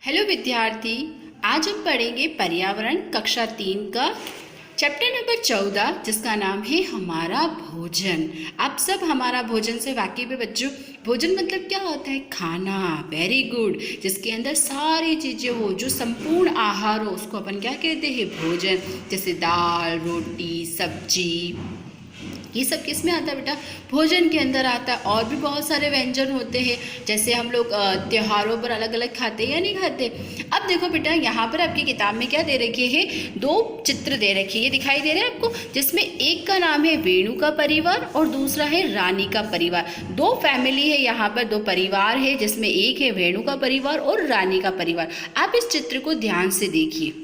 Hello विद्यार्थी, आज हम पढ़ेंगे पर्यावरण कक्षा 3 का चैप्टर नंबर 14 जिसका नाम है हमारा भोजन। आप सब हमारा भोजन से वाकिफ है बच्चों। भोजन मतलब क्या होता है? खाना। Very good. जिसके अंदर सारी चीज़ें हो, जो संपूर्ण आहार हो, उसको अपन क्या कहते हैं? भोजन। जैसे दाल, रोटी, सब्जी, ये सब किस में आता है बेटा? भोजन के अंदर आता है। और भी बहुत सारे व्यंजन होते हैं, जैसे हम लोग त्योहारों पर अलग अलग खाते हैं या नहीं खाते। अब देखो बेटा, यहाँ पर आपकी किताब में क्या दे रखी है? दो चित्र दे रखे हैं, ये दिखाई दे रहे हैं आपको, जिसमें एक का नाम है वेणु का परिवार और दूसरा है रानी का परिवार। दो फैमिली है यहाँ पर, दो परिवार है, जिसमें एक है वेणु का परिवार और रानी का परिवार। आप इस चित्र को ध्यान से देखिए।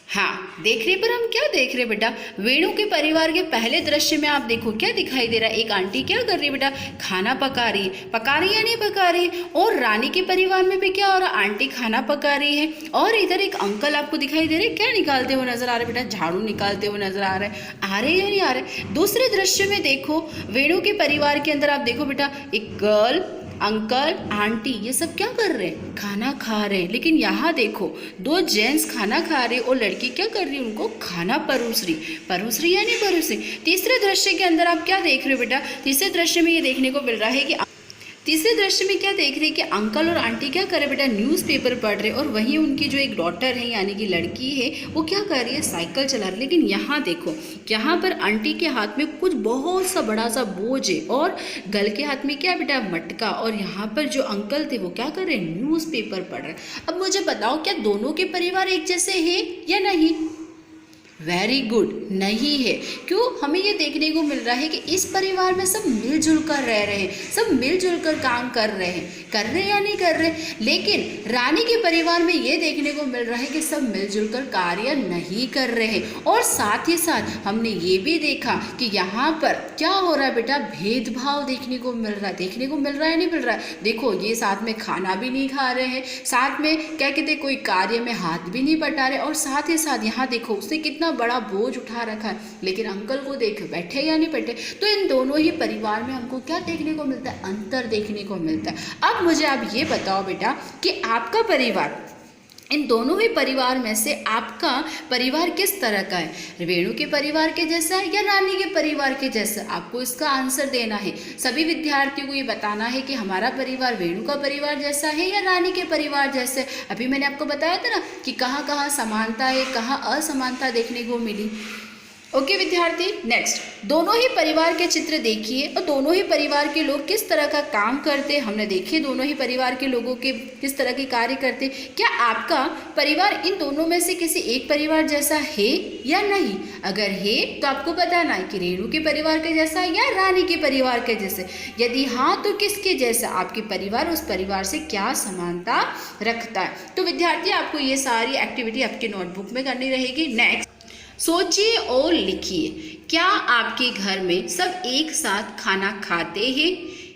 हाँ, देखने पर हम क्या देख रहे हैं बेटा? वेणु के परिवार के पहले दृश्य में आप देखो क्या दिखाई दे रहा है? एक आंटी क्या कर रही है बेटा? खाना पका रही है। पका रही या नहीं पका रही? और रानी के परिवार में भी क्या हो रहा है? आंटी खाना पका रही है। और इधर एक अंकल आपको दिखाई दे रहे हैं, क्या निकालते हुए नजर आ रहे बेटा? झाड़ू निकालते हुए नजर आ रहे हैं। आ रहे या नहीं आ रहे? दूसरे दृश्य में देखो, वेणु के परिवार के अंदर आप देखो बेटा, एक गर्ल, अंकल, आंटी, ये सब क्या कर रहे हैं? खाना खा रहे हैं। लेकिन यहाँ देखो, दो जेंट्स खाना खा रहे और लड़की क्या कर रही है? उनको खाना परोस रही या नहीं परोस रही? तीसरे दृश्य के अंदर आप क्या देख रहे हो बेटा? तीसरे दृश्य में ये देखने को मिल रहा है कि तीसरे दृश्य में क्या देख रहे हैं कि अंकल और आंटी क्या कर रहे बेटा? न्यूज़पेपर पढ़ रहे। और वहीं उनकी जो एक डॉटर है यानी कि लड़की है, वो क्या कर रही है? साइकिल चला रही है। लेकिन यहाँ देखो, यहाँ पर आंटी के हाथ में कुछ बहुत सा बड़ा सा बोझ है और गर्ल के हाथ में क्या बेटा? मटका। और यहाँ पर जो अंकल थे वो क्या कर रहे हैं? न्यूज़पेपर पढ़ रहे। अब मुझे बताओ, क्या दोनों के परिवार एक जैसे हैं या नहीं? वेरी गुड, नहीं है। क्यों? हमें ये देखने को मिल रहा है कि इस परिवार में सब मिलजुल कर रह रहे हैं, सब मिलजुल कर काम कर रहे हैं या नहीं कर रहे? लेकिन रानी के परिवार में ये देखने को मिल रहा है कि सब मिलजुल कर कार्य नहीं कर रहे हैं। और साथ ही साथ हमने ये भी देखा कि यहाँ पर क्या हो रहा है बेटा? भेदभाव देखने को मिल रहा है या नहीं मिल रहा है? देखो, ये साथ में खाना भी नहीं खा रहे हैं, साथ में क्या कहते हैं, कोई कार्य में हाथ भी नहीं बटा रहे। और साथ ही साथ यहाँ देखो, उसने कितना बड़ा बोझ उठा रखा है, लेकिन अंकल को देख, बैठे या नहीं बैठे। तो इन दोनों ही परिवार में हमको क्या देखने को मिलता है? अंतर देखने को मिलता है। अब मुझे आप ये बताओ बेटा कि आपका परिवार, इन दोनों ही परिवार में से आपका परिवार किस तरह का है? वेणु के परिवार के जैसा है या रानी के परिवार के जैसा? आपको इसका आंसर देना है। सभी विद्यार्थियों को ये बताना है कि हमारा परिवार वेणु का परिवार जैसा है या रानी के परिवार जैसे। अभी मैंने आपको बताया था ना कि कहाँ कहाँ समानता है, कहाँ असमानता देखने को मिली। ओके विद्यार्थी, नेक्स्ट, दोनों ही परिवार के चित्र देखिए और दोनों ही परिवार के लोग किस तरह का काम करते हैं हमने देखिए। दोनों ही परिवार के लोगों के किस तरह के कार्य करते। क्या आपका परिवार इन दोनों में से किसी एक परिवार जैसा है या नहीं? अगर है तो आपको बताना है कि रेणु के परिवार के जैसा या रानी के परिवार के जैसे। यदि हाँ, तो किसके जैसा? आपके परिवार उस परिवार से क्या समानता रखता है? तो विद्यार्थी, आपको ये सारी एक्टिविटी आपके नोटबुक में करनी रहेगी। नेक्स्ट, सोचिए और लिखिए, क्या आपके घर में सब एक साथ खाना खाते हैं?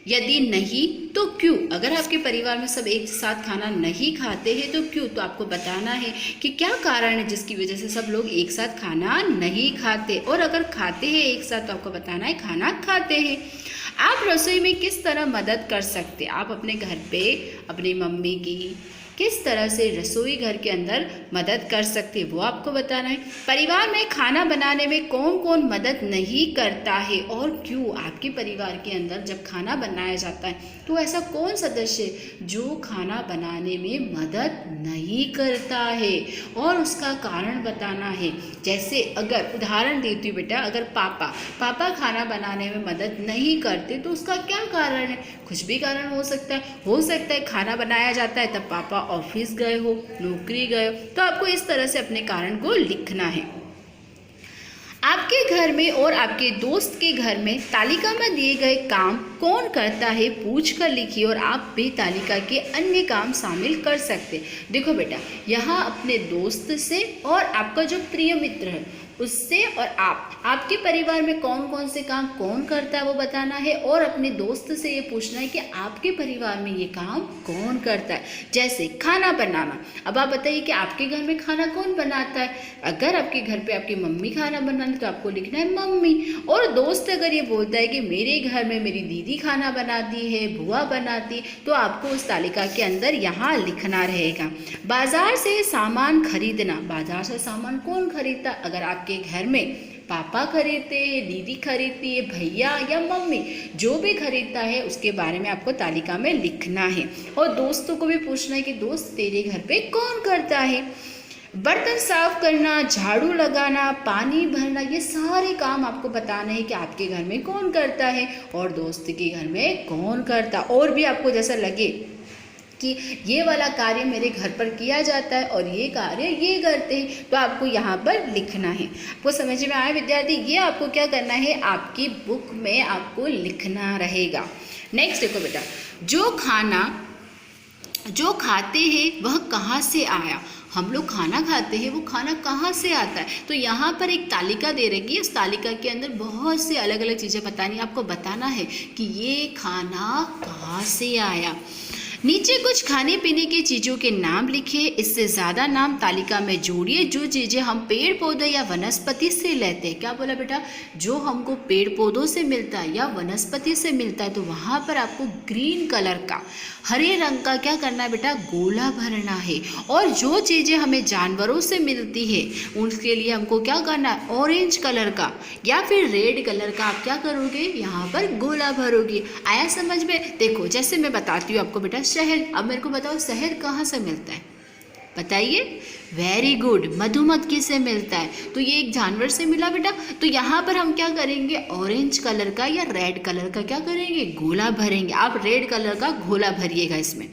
यदि नहीं तो क्यों? अगर आपके परिवार में सब एक साथ खाना नहीं खाते हैं तो क्यों? तो आपको बताना है कि क्या कारण है जिसकी वजह से सब लोग एक साथ खाना नहीं खाते। और अगर खाते हैं एक साथ तो आपको बताना है खाना खाते हैं। आप रसोई में किस तरह मदद कर सकते? आप अपने घर पे अपनी मम्मी की किस तरह से रसोई घर के अंदर मदद कर सकते हैं, वो आपको बताना है। परिवार में खाना बनाने में कौन कौन मदद नहीं करता है और क्यों? आपके परिवार के अंदर जब खाना बनाया जाता है तो ऐसा कौन सदस्य जो खाना बनाने में मदद नहीं करता है और उसका कारण बताना है। जैसे अगर उदाहरण देती हूँ बेटा, अगर पापा खाना बनाने में मदद नहीं करते तो उसका क्या कारण है? कुछ भी कारण हो सकता है खाना बनाया जाता है तब पापा ऑफिस गए हो, नौकरी गए हो। तो आपको इस तरह से अपने कारण को लिखना है। आपके घर में और आपके दोस्त के घर में तालिका में दिए गए काम कौन करता है पूछ कर लिखिए और आप भी तालिका के अन्य काम शामिल कर सकते। देखो बेटा, यहाँ अपने दोस्त से और आपका जो प्रिय मित्र है उससे और आपके परिवार में कौन कौन से काम कौन करता है वो बताना है, और अपने दोस्त से ये पूछना है कि आपके परिवार में ये काम कौन करता है। जैसे खाना बनाना, अब आप बताइए कि आपके घर में खाना कौन बनाता है। अगर आपके घर पे आपकी मम्मी खाना बनाना तो आपको लिखना है मम्मी। और दोस्त अगर ये बोलता है कि मेरे घर में मेरी दीदी खाना बनाती है, बुआ बनाती, तो आपको उस तालिका के अंदर यहाँ लिखना रहेगा। बाजार से सामान खरीदना, बाजार से सामान कौन खरीदता, अगर आपके घर में पापा खरीदते हैं, दीदी खरीदती है, भैया या मम्मी, जो भी खरीदता है उसके बारे में आपको तालिका में लिखना है। और दोस्तों को भी पूछना है कि दोस्त तेरे घर पे कौन करता है। बर्तन साफ करना, झाड़ू लगाना, पानी भरना, ये सारे काम आपको बताना है कि आपके घर में कौन करता है और दोस्त के घर में कौन करता। और भी आपको जैसा लगे कि ये वाला कार्य मेरे घर पर किया जाता है और ये कार्य ये करते हैं, तो आपको यहाँ पर लिखना है। आपको समझ में आया विद्यार्थी? ये आपको क्या करना है, आपकी बुक में आपको लिखना रहेगा। नेक्स्ट देखो बेटा, जो खाते हैं वह कहाँ से आया। हम लोग खाना खाते हैं, वो खाना कहाँ से आता है। तो यहाँ पर एक तालिका दे रखी है, उस तालिका के अंदर बहुत से अलग अलग चीज़ें बतानी, आपको बताना है कि ये खाना कहाँ से आया। नीचे कुछ खाने पीने की चीज़ों के नाम लिखे, इससे ज़्यादा नाम तालिका में जोड़िए जो चीज़ें हम पेड़ पौधे या वनस्पति से लेते हैं। क्या बोला बेटा? जो हमको पेड़ पौधों से मिलता है या वनस्पति से मिलता है, तो वहाँ पर आपको ग्रीन कलर का, हरे रंग का क्या करना है बेटा, गोला भरना है। और जो चीज़ें हमें जानवरों से मिलती है उसके लिए हमको क्या करना है, ऑरेंज कलर का या फिर रेड कलर का आप क्या करोगे, यहाँ पर गोला भरोगे। आया समझ में? देखो जैसे मैं बताती हूँ आपको बेटा, शहद। अब मेरे को बताओ शहद कहाँ से मिलता है, बताइए। वेरी गुड, मधुमक्खी से मिलता है। तो ये एक जानवर से मिला बेटा। तो यहाँ पर हम क्या करेंगे, ऑरेंज कलर का या रेड कलर का क्या करेंगे, गोला भरेंगे। आप रेड कलर का गोला भरिएगा इसमें।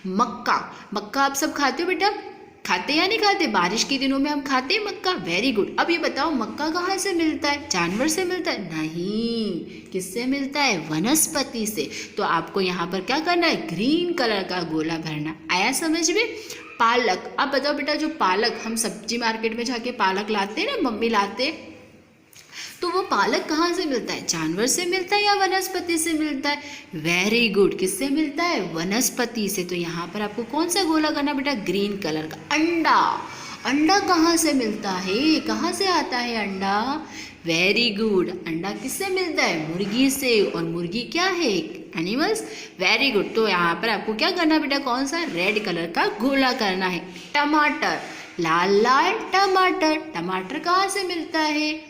मक्का, मक्का आप सब खाते हो बेटा, खाते या नहीं खाते? बारिश के दिनों में हम खाते हैं मक्का। Very good. अब ये बताओ मक्का कहाँ से मिलता है, जानवर से मिलता है? नहीं, किससे मिलता है, वनस्पति से। तो आपको यहाँ पर क्या करना है, ग्रीन कलर का गोला भरना। आया समझ में? पालक, अब बताओ बेटा, जो पालक हम सब्जी मार्केट में जाके पालक लाते हैं ना, मम्मी लाते हैं, तो वो पालक कहाँ से मिलता है, जानवर से मिलता है या वनस्पति से मिलता है? वेरी गुड, किससे मिलता है, वनस्पति से। तो यहाँ पर आपको कौन सा गोला करना बेटा, ग्रीन कलर का। अंडा, अंडा कहाँ से मिलता है, कहाँ से आता है अंडा? वेरी गुड, अंडा किससे मिलता है, मुर्गी से। और मुर्गी क्या है, एनिमल्स। Very good. तो यहाँ पर आपको क्या करना बेटा, कौन सा, रेड कलर का गोला करना है। टमाटर, लाल लाल टमाटर, टमाटर कहाँ से मिलता है,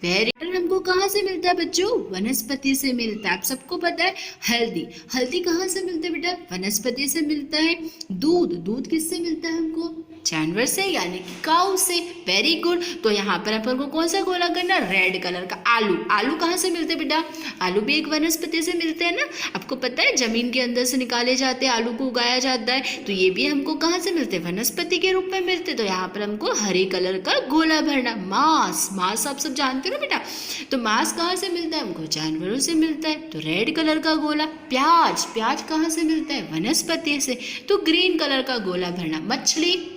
वेरी। हमको कहाँ से मिलता है बच्चों, वनस्पति से मिलता है। आप सबको पता है। हल्दी, हल्दी कहाँ से मिलता है बेटा, वनस्पति से मिलता है। दूध, दूध किससे मिलता है हमको, जानवर से यानी कि काऊ से। Very good. तो यहाँ पर अपन को कौन सा गोला करना, रेड कलर का। आलू, आलू कहाँ से मिलते हैं बेटा, आलू भी एक वनस्पति से मिलते हैं ना। आपको पता है जमीन के अंदर से निकाले जाते हैं, आलू को उगाया जाता है, तो ये भी हमको कहाँ से मिलते हैं, वनस्पति के रूप में मिलते हैं। तो यहाँ पर हमको हरे कलर का गोला भरना। मांस, मांस आप सब जानते हो ना बेटा, तो मांस कहाँ से मिलता है, हमको जानवरों से मिलता है, तो रेड कलर का गोला। प्याज, प्याज कहाँ से मिलता है, वनस्पति से, तो ग्रीन कलर का गोला भरना। मछली,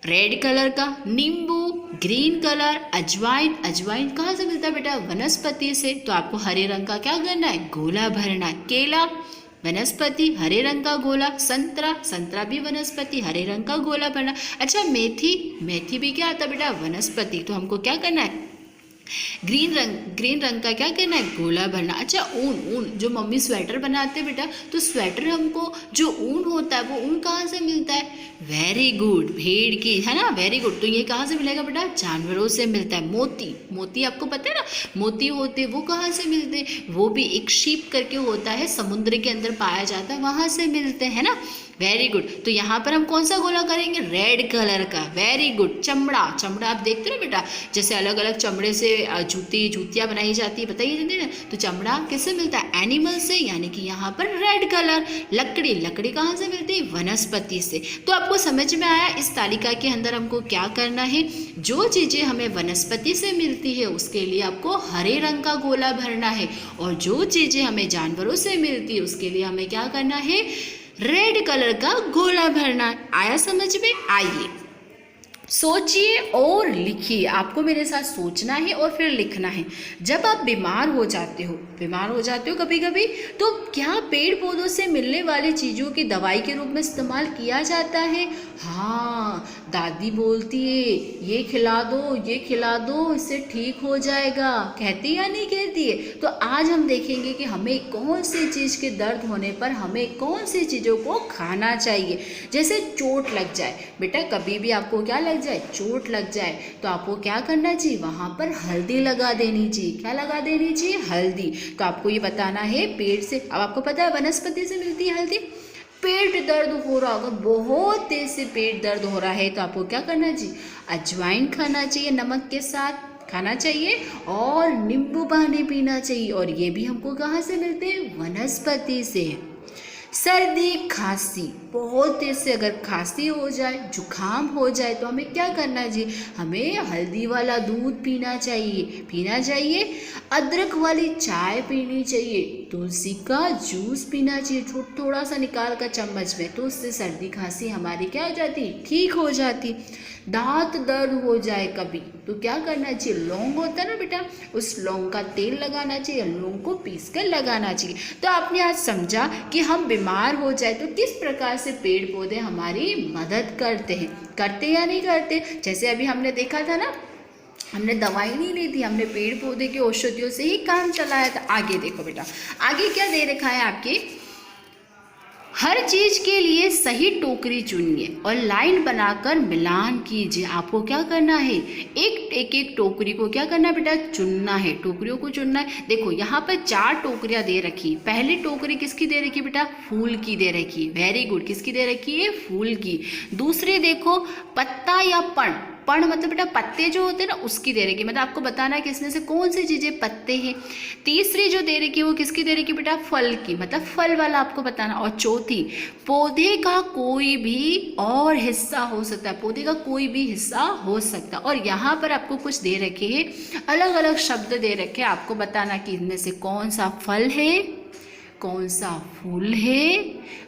रेड कलर का। नींबू, ग्रीन कलर। अजवाइन, अजवाइन कहाँ से मिलता है बेटा, वनस्पति से, तो आपको हरे रंग का क्या करना है, गोला भरना है। केला, वनस्पति, हरे रंग का गोला। संतरा, संतरा भी वनस्पति, हरे रंग का गोला भरना। अच्छा मेथी, मेथी भी क्या आता है बेटा, वनस्पति, तो हमको क्या करना है, ग्रीन रंग का क्या करना है, गोला भरना। अच्छा ऊन, ऊन जो मम्मी स्वेटर बनाते हैं बेटा, तो स्वेटर हमको जो ऊन होता है वो ऊन कहाँ से मिलता है, वेरी गुड, भेड़ की, है ना। Very good. तो ये कहाँ से मिलेगा बेटा, जानवरों से मिलता है। मोती, मोती आपको पता है ना, मोती होते हैं, वो कहाँ से मिलते हैं, वो भी एक शीप करके होता है, समुद्र के अंदर पाया जाता है, वहाँ से मिलते हैं ना। Very good. तो यहाँ पर हम कौन सा गोला करेंगे, रेड कलर का। Very good. चमड़ा, चमड़ा आप देखते हो बेटा, जैसे अलग अलग चमड़े से जूतियाँ बनाई जाती है, बताइए जल्दी ना। तो चमड़ा किससे मिलता है, एनिमल से, यानी कि यहाँ पर रेड कलर। लकड़ी, लकड़ी कहाँ से मिलती है, वनस्पति से। तो आपको समझ में आया इस तालिका के अंदर हमको क्या करना है, जो चीज़ें हमें वनस्पति से मिलती है उसके लिए आपको हरे रंग का गोला भरना है, और जो चीज़ें हमें जानवरों से मिलती है उसके लिए हमें क्या करना है, रेड कलर का गोला भरना। आया समझ में? आइए सोचिए और लिखिए। आपको मेरे साथ सोचना है और फिर लिखना है। जब आप बीमार हो जाते हो कभी कभी, तो क्या पेड़ पौधों से मिलने वाली चीज़ों की दवाई के रूप में इस्तेमाल किया जाता है? हाँ, दादी बोलती है ये खिला दो, इससे ठीक हो जाएगा, कहती या नहीं कहती है? तो आज हम देखेंगे कि हमें कौन सी चीज़ के दर्द होने पर हमें कौन सी चीज़ों को खाना चाहिए। जैसे चोट लग जाए बेटा, कभी भी आपको क्या लग जाए, चोट लग जाए, तो आपको क्या करना चाहिए, वहाँ पर हल्दी लगा देनी चाहिए। क्या लगा देनी चाहिए? हल्दी। तो आपको ये बताना है पेड़ से, अब आपको पता है वनस्पति से मिलती है हल्दी। पेट दर्द हो रहा होगा, बहुत तेज से पेट दर्द हो रहा है, तो आपको क्या करना चाहिए, अजवाइन खाना चाहिए, नमक के साथ खाना चाहिए, और नींबू पानी पीना चाहिए। और ये भी हमको कहाँ से मिलते हैं, वनस्पति से। सर्दी खांसी, बहुत तेज से अगर खांसी हो जाए, जुकाम हो जाए, तो हमें क्या करना चाहिए, हमें हल्दी वाला दूध पीना चाहिए, अदरक वाली चाय पीनी चाहिए, तुलसी का जूस पीना चाहिए, थोड़ा सा निकाल कर चम्मच में, तो उससे सर्दी खांसी हमारी क्या हो जाती, ठीक हो जाती। दांत दर्द हो जाए कभी, तो क्या करना चाहिए, लौंग होता है ना बेटा, उस लौंग का तेल लगाना चाहिए, लौंग को पीस कर लगाना चाहिए। तो आपने आज समझा कि हम बीमार हो जाए तो किस प्रकार से पेड़ पौधे हमारी मदद करते या नहीं करते। जैसे अभी हमने देखा था ना, हमने दवाई नहीं ली थी, हमने पेड़ पौधे की औषधियों से ही काम चलाया था। आगे देखो बेटा, आगे क्या दे रखा है आपके, हर चीज के लिए सही टोकरी चुनिए और लाइन बनाकर मिलान कीजिए। आपको क्या करना है, एक टोकरी को क्या करना है बेटा, चुनना है, टोकरियों को चुनना है। देखो यहाँ पर 4 टोकरियां दे रखी। पहली टोकरी किसकी दे रखी बेटा, फूल की दे रखी। वेरी गुड, किसकी दे रखी है, फूल की। दूसरी देखो पत्ता या पण मतलब बेटा पत्ते जो होते हैं ना, उसकी दे रखी, मतलब आपको बताना है कि इसमें से कौन सी चीज़ें पत्ते हैं। तीसरी जो दे रखी है वो किसकी दे रखी बेटा, फल की, मतलब फल वाला आपको बताना। और चौथी, पौधे का कोई भी और हिस्सा हो सकता है, पौधे का कोई भी हिस्सा हो सकता है। और यहाँ पर आपको कुछ दे रखे हैं, अलग अलग शब्द दे रखे हैं, आपको बताना कि इनमें से कौन सा फल है, कौन सा फूल है,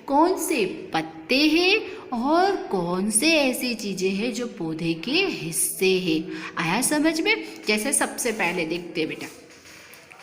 कौन से पत्ते हैं, और कौन से ऐसी चीज़ें हैं जो पौधे के हिस्से हैं। आया समझ में? जैसे सबसे पहले देखते हैं बेटा,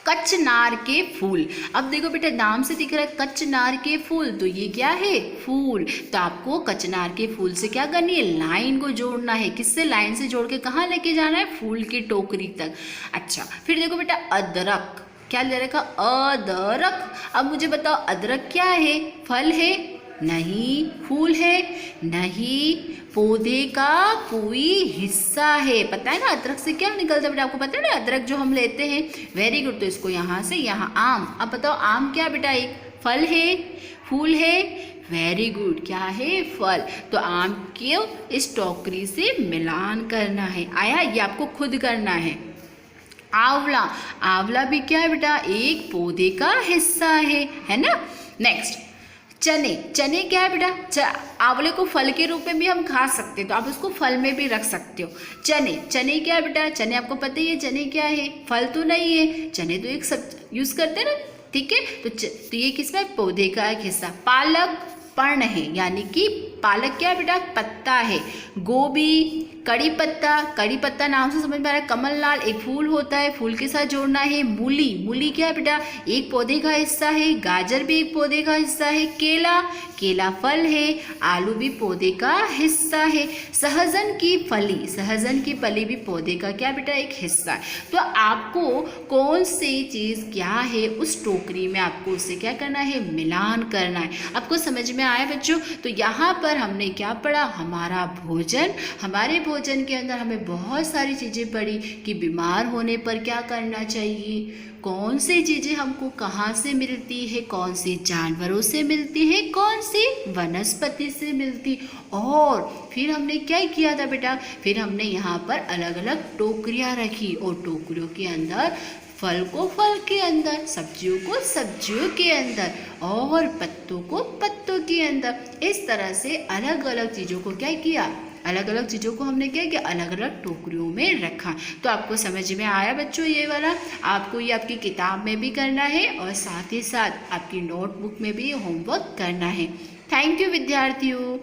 कचनार के फूल। अब देखो बेटा, नाम से दिख रहा है कचनार के फूल, तो ये क्या है, फूल। तो आपको कचनार के फूल से क्या करनी है, लाइन को जोड़ना है। किससे, लाइन से जोड़ के कहाँ लेके जाना है, फूल की टोकरी तक। अच्छा, फिर देखो बेटा, अदरक, क्या ले रखा, अदरक। अब मुझे बताओ, अदरक क्या है, फल है, नहीं, फूल है, नहीं, पौधे का कोई हिस्सा है। पता है ना अदरक से क्या निकलता है बेटा, आपको पता है ना, अदरक जो हम लेते हैं। वेरी गुड, तो इसको यहाँ से यहाँ, आम। अब बताओ, आम क्या बेटा, एक फल है, फूल है, वेरी गुड, क्या है, फल। तो आम को इस टोकरी से मिलान करना है। आया, ये आपको खुद करना है। आंवला, आंवला भी क्या है बेटा, एक पौधे का हिस्सा है ना। नेक्स्ट, चने, चने क्या है बेटा, आंवले को फल के रूप में भी हम खा सकते हैं, तो आप उसको फल में भी रख सकते हो। चने, चने क्या है बेटा, चने आपको पता ही है, चने क्या है, फल तो नहीं है, चने तो एक सब यूज करते हैं ना, ठीक है। तो ये किसमें, पौधे का एक हिस्सा। पालक पर्ण है, यानी कि पालक क्या है बेटा, पत्ता है। गोभी, कड़ी पत्ता नाम से समझ में आ रहा है। कमल लाल एक फूल होता है, फूल के साथ जोड़ना है। मूली, मूली क्या है बेटा, एक पौधे का हिस्सा है। गाजर भी एक पौधे का हिस्सा है। केला, केला फल है। आलू भी पौधे का हिस्सा है। सहजन की फली भी पौधे का क्या बेटा, एक हिस्सा है। तो आपको कौन सी चीज़ क्या है उस टोकरी में, आपको उससे क्या करना है, मिलान करना है। आपको समझ में आया बच्चों? तो यहाँ पर हमने क्या पढ़ा, हमारा भोजन, हमारे भोजन के अंदर हमें बहुत सारी चीज़ें पढ़ी कि बीमार होने पर क्या करना चाहिए, कौन सी चीज़ें हमको कहाँ से मिलती है, कौन सी जानवरों से मिलती है, कौन सी वनस्पति से मिलती। और फिर हमने क्या किया था बेटा, फिर हमने यहाँ पर अलग अलग टोकरियाँ रखी, और टोकरियों के अंदर फल को फल के अंदर, सब्जियों को सब्जियों के अंदर, और पत्तों को पत्तों के अंदर। इस तरह से अलग अलग चीज़ों को क्या किया, अलग अलग चीज़ों को हमने क्या किया, अलग अलग टोकरियों में रखा। तो आपको समझ में आया बच्चों ये वाला? आपको ये आपकी किताब में भी करना है और साथ ही साथ आपकी नोटबुक में भी होमवर्क करना है। थैंक यू विद्यार्थियों।